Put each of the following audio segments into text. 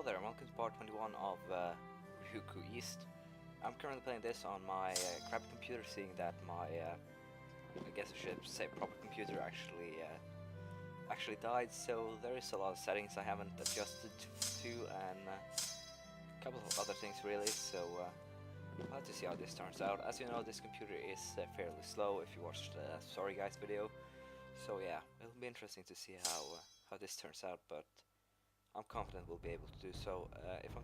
there, and welcome to part 21 of Ryukyu East. I'm currently playing this on my crappy computer, seeing that my, I guess I should say proper computer actually died, so there is a lot of settings I haven't adjusted to, and a couple of other things really, so we'll have to see how this turns out. As you know, this computer is fairly slow if you watched the Sorry Guys video, so yeah, it'll be interesting to see how this turns out, but I'm confident we'll be able to do so. If I'm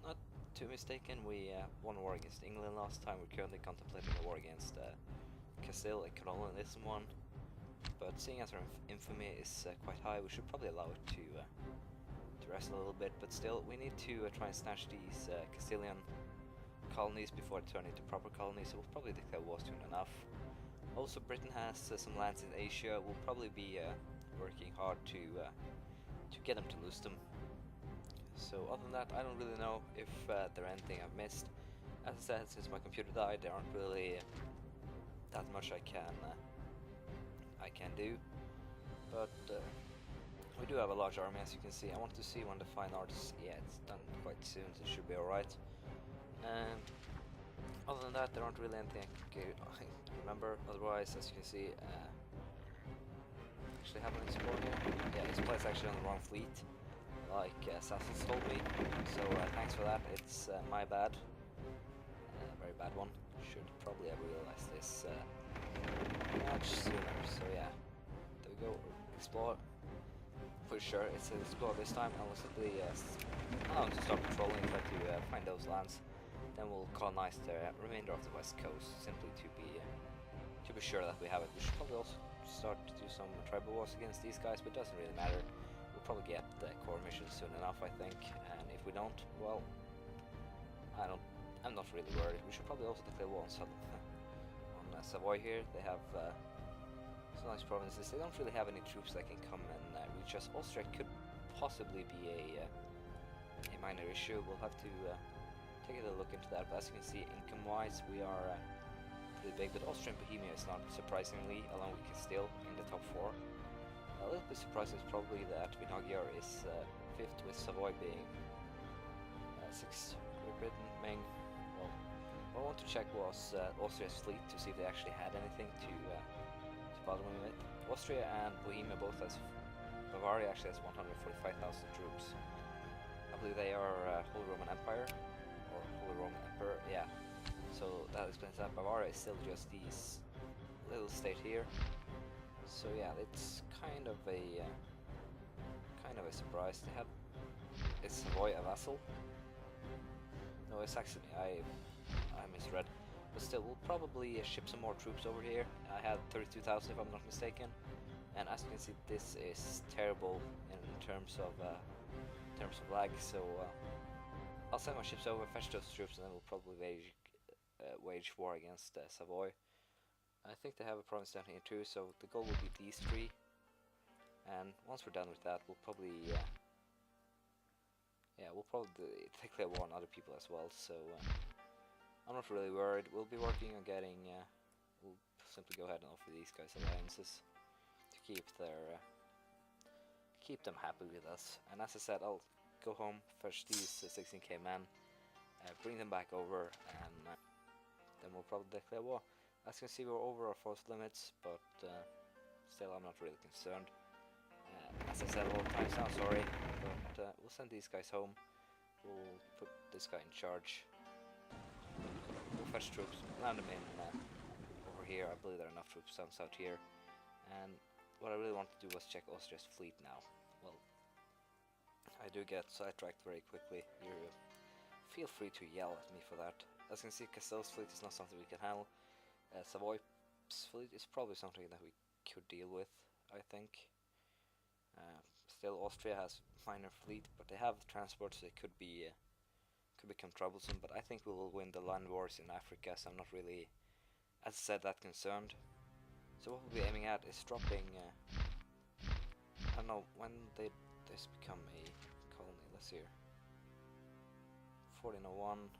not too mistaken, we won a war against England last time. We're currently contemplating a war against Castile. It could only this one, but seeing as our infamy is quite high, we should probably allow it to rest a little bit. But still, we need to try and snatch these Castilian colonies before they turn into proper colonies, so we'll probably declare war soon enough. Also, Britain has some lands in Asia. We'll probably be working hard to get them to lose them. So other than that, I don't really know if there's anything I've missed. As I said, since my computer died, there aren't really that much I can do. But we do have a large army, as you can see. I want to see when the fine arts. Yeah, it's done quite soon, so it should be alright. Other than that, there aren't really anything I can remember. Otherwise, as you can see, actually have an explorer here. Yeah, this place actually on the wrong fleet, like Sassons told me. So thanks for that. It's my bad, very bad one. Should probably have realized this much sooner. So yeah, there we go. Explore. For sure, it says explore this time. I'll simply I'll just start patrolling, try to find those lands. Then we'll colonize the remainder of the west coast, simply to be sure that we have it. We should probably also start to do some tribal wars against these guys, but it doesn't really matter. We'll probably get the core missions soon enough, I think. And if we don't, well, I'm not really worried. We should probably also declare war on Savoy here. They have some nice provinces. They don't really have any troops that can come and reach us. Austria could possibly be a minor issue. We'll have to take a look into that. But as you can see, income-wise, we are pretty big. But Austria and Bohemia is not surprisingly, along with Castile, in the top 4. A little bit surprising is probably that Vinagyar is 5th, with Savoy being 6th. Great Britain, Ming. Well, what I want to check was Austria's fleet to see if they actually had anything to bother me with. Austria and Bohemia both has. Bavaria actually has 145,000 troops. I believe they are Holy Roman Empire, or Holy Roman Emperor. Yeah. So that explains that. Bavaria is still just this little state here. So yeah, it's kind of a surprise. They have. Is Savoy a vassal? No, it's actually I misread. But still, we'll probably ship some more troops over here. I had 32,000 if I'm not mistaken. And as you can see, this is terrible in terms of lag. So I'll send my ships over, fetch those troops, and then we'll probably wage war against Savoy. I think they have a province down here too, so the goal will be these 3. And once we're done with that, we'll probably declare war on other people as well. So I'm not really worried. We'll be working on getting. We'll simply go ahead and offer these guys alliances to keep them happy with us. And as I said, I'll go home, fetch these 16k men, bring them back over, and then we'll probably declare war. As you can see, we're over our force limits, but still I'm not really concerned. As I said all the time, I'm sorry, but we'll send these guys home. We'll put this guy in charge. We'll fetch troops, land them in over here. I believe there are enough troops down south here. And what I really want to do was check Austria's fleet now. Well, I do get sidetracked very quickly. You feel free to yell at me for that. As you can see, Castile's fleet is not something we can handle. Savoy's fleet is probably something that we could deal with, I think. Still, Austria has minor fleet, but they have transport, so it could become troublesome. But I think we will win the land wars in Africa, so I'm not really, as I said, that concerned. So what we'll be aiming at is dropping. I don't know, when did this become a colony? Let's see here. 1401,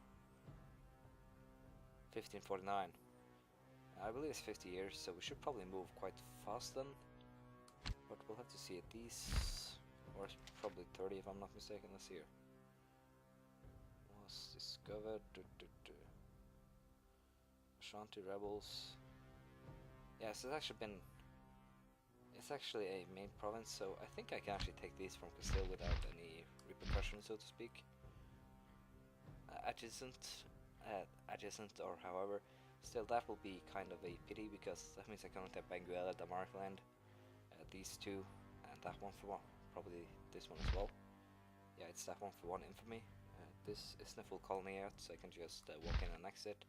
1549. I believe it's 50 years, so we should probably move quite fast then. But we'll have to see it. These, or it's probably 30 if I'm not mistaken. Let's see here. was discovered. Ashanti rebels. Yes, it's actually a main province, so I think I can actually take these from Castile without any repercussions, so to speak. Adjacent, or however, still that will be kind of a pity, because that means I cannot have Benguela, Damarkland, these two, and that one for one, probably this one as well. Yeah, it's that one for one infamy. This isn't a full colony yet, so I can just walk in and exit.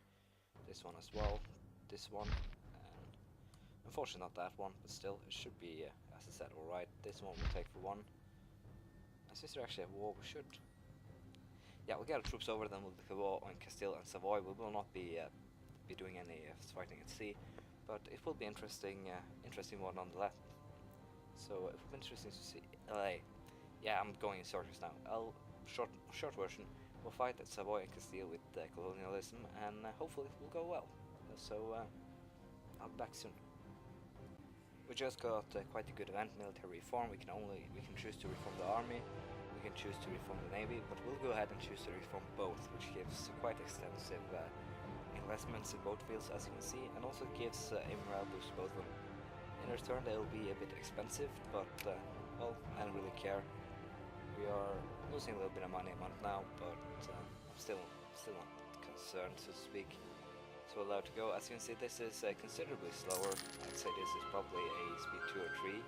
This one as well, this one, and unfortunately not that one, but still, it should be, as I said, alright. This one will take for one. And since they're actually at war, we should... Yeah, we'll get our troops over, then we'll declare war on Castile and Savoy. We will not be doing any fighting at sea, but it will be interesting one nonetheless. So it will be interesting to see LA. Yeah, I'm going in circles now. Short version. We'll fight at Savoy and Castile with colonialism, and hopefully it will go well. So I'll be back soon. We just got quite a good event, military reform. We can choose to reform the army. We can choose to reform the navy, but we'll go ahead and choose to reform both, which gives quite extensive investments in both fields, as you can see, and also gives a morale boost to both of them. In return, they'll be a bit expensive, but well, I don't really care. We are losing a little bit of money a month now, but I'm still not concerned, so to speak. So allowed to go. As you can see, this is considerably slower. I'd say this is probably a speed 2 or 3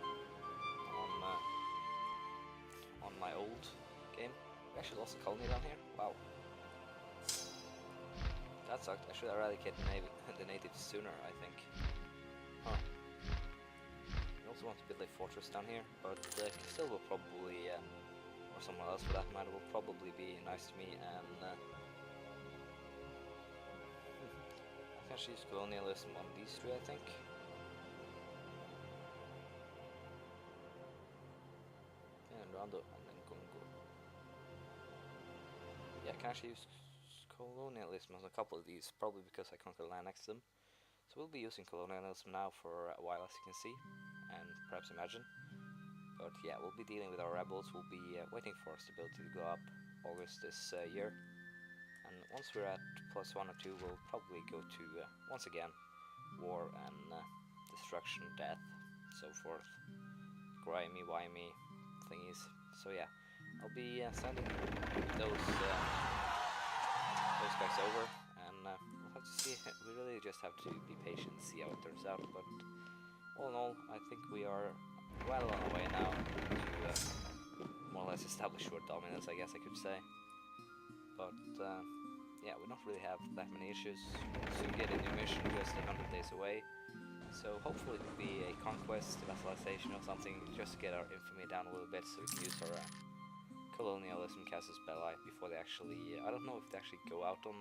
on my old game. We actually lost a colony down here. Wow. That sucked. I should eradicate the natives sooner, I think. Huh. We also want to build a fortress down here, but still will probably, or someone else for that matter, will probably be nice to me, and I can actually use colonialism on these three, I think. And Rondo, and then Congo. Yeah, I can actually use colonialism on a couple of these, probably because I conquered land next to them. So we'll be using colonialism now for a while, as you can see, and perhaps imagine. But yeah, we'll be dealing with our rebels. We'll be waiting for our stability to go up August this year. And once we're at +1 or 2, we'll probably go to, once again, war and destruction, death, so forth. Grimy, wimey thingies. So yeah, I'll be sending those guys over, and we'll have to see. We really just have to be patient and see how it turns out, but all in all, I think we are well on our way now to more or less establish world dominance, I guess I could say. But yeah, we don't really have that many issues. We'll soon get a new mission just 100 days away, so hopefully it will be a conquest, vassalization or something, just to get our infamy down a little bit, so we can use our colonialism casus belli before they actually, I don't know if they actually go out on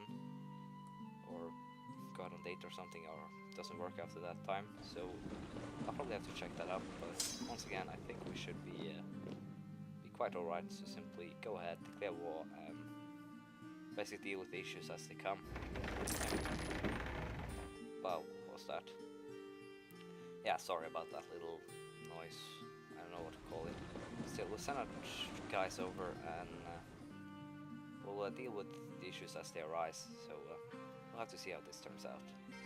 date or something, or doesn't work after that time, so I'll probably have to check that out. But once again, I think we should be quite alright, so simply go ahead, declare war, and basically deal with the issues as they come. Wow, what was that? Yeah, sorry about that little noise, I don't know what to call it. Still, we'll send our guys over, and we'll deal with the issues as they arise, so we'll have to see how this turns out.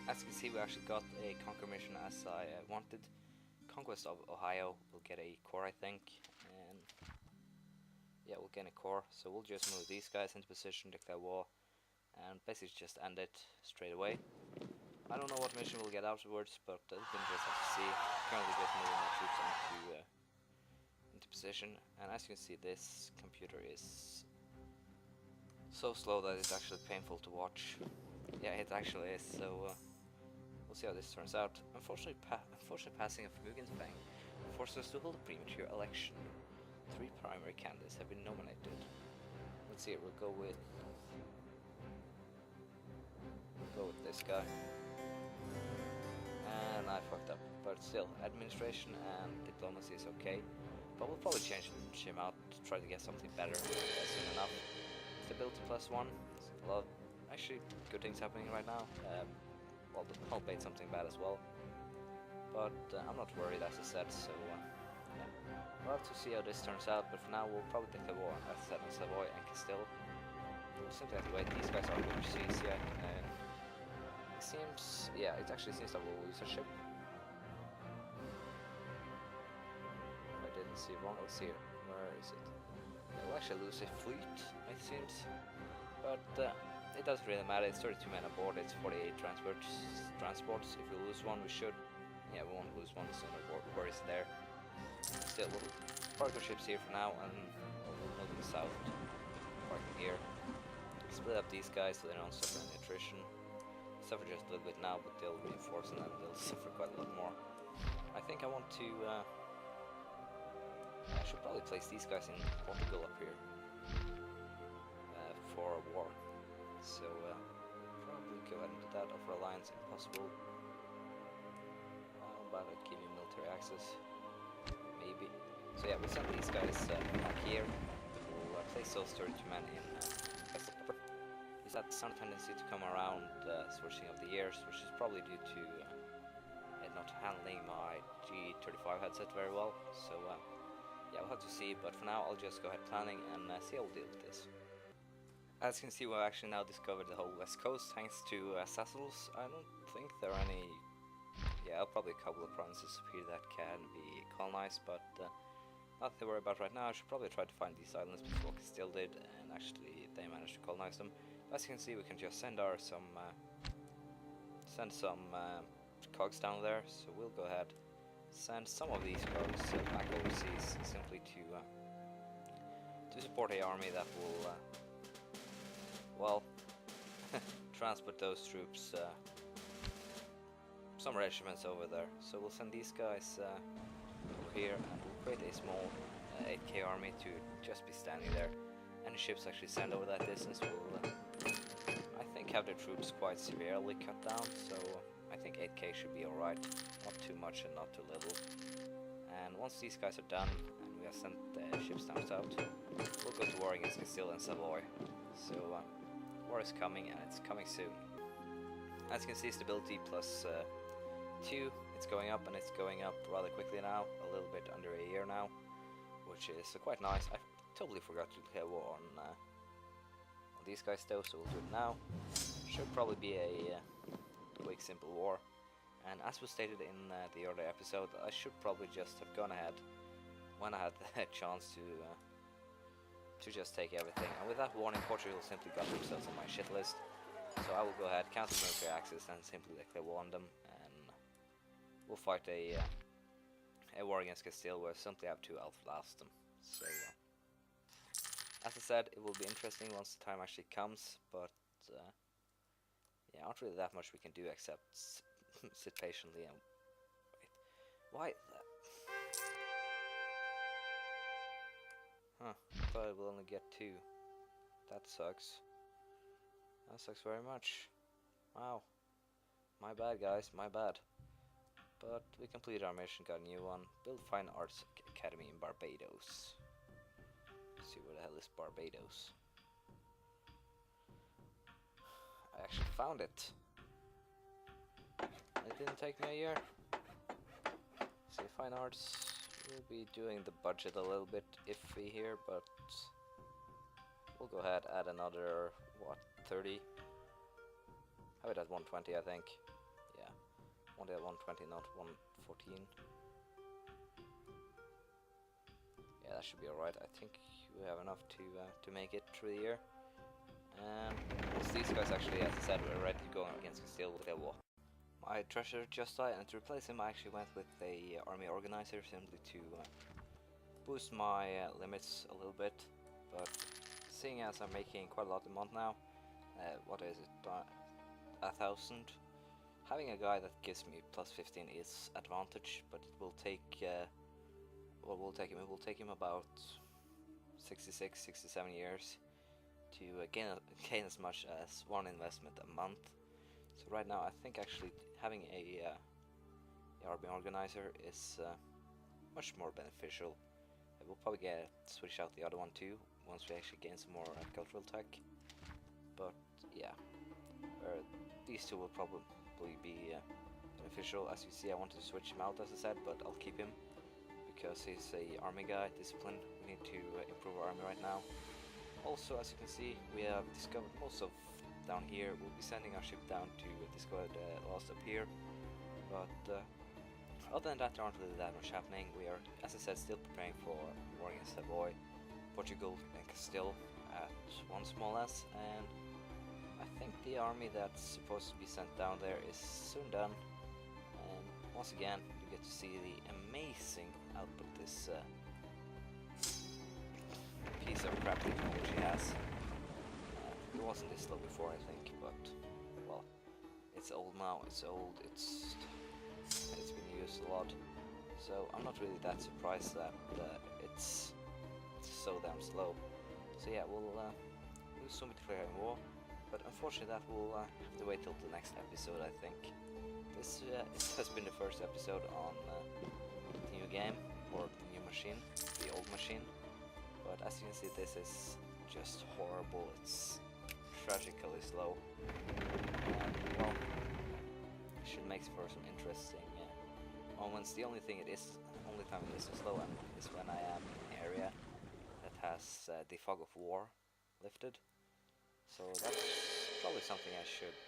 As you can see, we actually got a conquer mission as I wanted. Conquest of Ohio will get a core, I think, and yeah, we'll get a core, so we'll just move these guys into position, declare war, and basically just end it straight away. I don't know what mission we'll get afterwards, but we can just have to see. Currently just moving my troops into position, and as you can see, this computer is so slow that it's actually painful to watch. Yeah, it actually is, so we'll see how this turns out. Unfortunately, passing of Mugenfang forced us to hold a premature election. 3 primary candidates have been nominated. Let's see, we'll go with this guy. And I fucked up, but still, administration and diplomacy is okay. But we'll probably change him out to try to get something better soon enough. Stability +1. A lot of actually good things happening right now. Well, I'll bait something bad as well. But I'm not worried, as I said, so yeah. We'll have to see how this turns out, but for now we'll probably declare war, as I said, on Savoy and Castile. we'll simply have to wait. These guys aren't overseas yet, and it seems, yeah, it actually seems that we'll lose a ship. If I didn't see wrong, let's see, where is it? Yeah, we'll actually lose a fleet, it seems, but it doesn't really matter. It's 32 men aboard, it's 48 transports. If we lose one, we should, yeah, we won't lose one, so no worries there. Still, we'll park our ships here for now, and we'll move them south, parking here. Split up these guys so they don't suffer any attrition. Suffer just a little bit now, but they'll reinforce and then they'll suffer quite a lot more. I think I want to, I should probably place these guys in Portugal up here for a war. So probably go ahead and do that. Offer alliance if possible. But I'd give you military access, maybe. So yeah, we'll send these guys back here. We'll place those 32 men in. He's had some tendency to come around switching of the years, which is probably due to not handling my G35 headset very well. So yeah, we'll have to see. But for now, I'll just go ahead planning and see how we'll deal with this. As you can see, we've actually now discovered the whole west coast thanks to Sassels. I don't think there are any, yeah, probably a couple of provinces up here that can be colonized, but nothing to worry about right now. I should probably try to find these islands before Castile did, and actually they managed to colonize them. As you can see, we can just send some cogs down there, so we'll go ahead send some of these cogs back overseas simply to support a army that will well, transport those troops, some regiments over there. So we'll send these guys over here, and we'll create a small 8k army to just be standing there. Any ships actually sent over that distance will, I think, have their troops quite severely cut down. So I think 8k should be alright, not too much and not too little. And once these guys are done, and we have sent ships down south, we'll go to war against Castile and Savoy. So war is coming, and it's coming soon. As you can see, stability plus 2, it's going up, and it's going up rather quickly now, a little bit under a year now, which is quite nice. I totally forgot to declare war on these guys though, so we'll do it now. Should probably be a quick, simple war. And as was stated in the earlier episode, I should probably just have gone ahead when I had the chance to just take everything. And with that warning, Portugal simply got themselves on my shit list. So I will go ahead, cancel military access, and simply declare war on them, and we'll fight a war against Castile where I simply have to outlast them. So as I said, it will be interesting once the time actually comes, but yeah, not really that much we can do except sit patiently and wait. Why? Huh, I thought I will only get 2. That sucks. That sucks very much. Wow. My bad, guys, my bad. But we completed our mission, got a new one. Build Fine Arts Academy in Barbados. Let's see, where the hell is Barbados? I actually found it. It didn't take me a year. See, Fine Arts, we'll be doing the budget a little bit iffy here, but we'll go ahead, add another, what, 30? Have it at 120, I think. Yeah, want it at 120, not 114. Yeah, that should be alright. I think we have enough to make it through the year. And once these guys actually, as I said, we're ready to go against Castile with a war. My treasure just died, and to replace him I actually went with a army organizer simply to boost my limits a little bit. But seeing as I'm making quite a lot a month now, what is it, 1,000? Having a guy that gives me plus 15 is advantage, but it will take what will take him? It will take him about 66, 67 years to gain as much as one investment a month. So right now I think actually having a army organizer is much more beneficial. We'll probably switch out the other one too once we actually gain some more cultural tech. But yeah, these two will probably be beneficial. As you see, I wanted to switch him out, as I said, but I'll keep him because he's a army guy, disciplined. We need to improve our army right now. Also, as you can see, we have discovered most of down here. We'll be sending our ship down to discover the lost up here. But other than that, there aren't really that much happening. We are, as I said, still preparing for war against Savoy, Portugal, and Castile at once more or less. And I think the army that's supposed to be sent down there is soon done. And once again, you get to see the amazing output this piece of crap technology has. It wasn't this slow before, I think, but well, it's old now. It's old. It's been used a lot, so I'm not really that surprised that it's so damn slow. So yeah, we'll soon be declaring war, but unfortunately that will have to wait till the next episode. I think this has been the first episode on the new game, or the new machine, the old machine. But as you can see, this is just horrible. It's tragically slow. Well, it should make for some interesting moments. The only time it is so slow is when I am in an area that has the fog of war lifted. So that's probably something I should,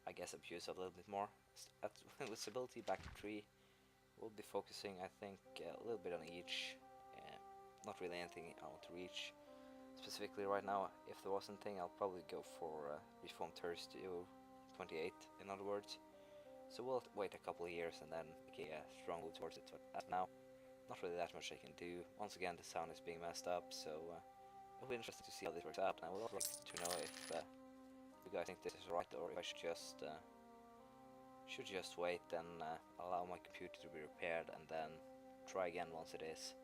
I guess, abuse a little bit more. With stability back to 3, we'll be focusing, I think, a little bit on each. Not really anything I want to reach specifically right now. If there was anything, I'll probably go for Reform Thursday 28, in other words. So we'll wait a couple of years and then make a strong move towards it. But as now, not really that much I can do. Once again, the sound is being messed up, so it'll be interesting to see how this works out. And I would also like to know if you guys think this is right, or if I should just wait and allow my computer to be repaired and then try again once it is.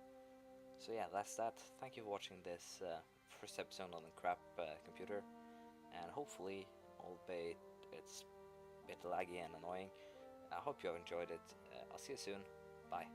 So yeah, that's that. Thank you for watching this first episode on the crap computer, and hopefully, albeit it's a bit laggy and annoying, I hope you have enjoyed it. I'll see you soon. Bye.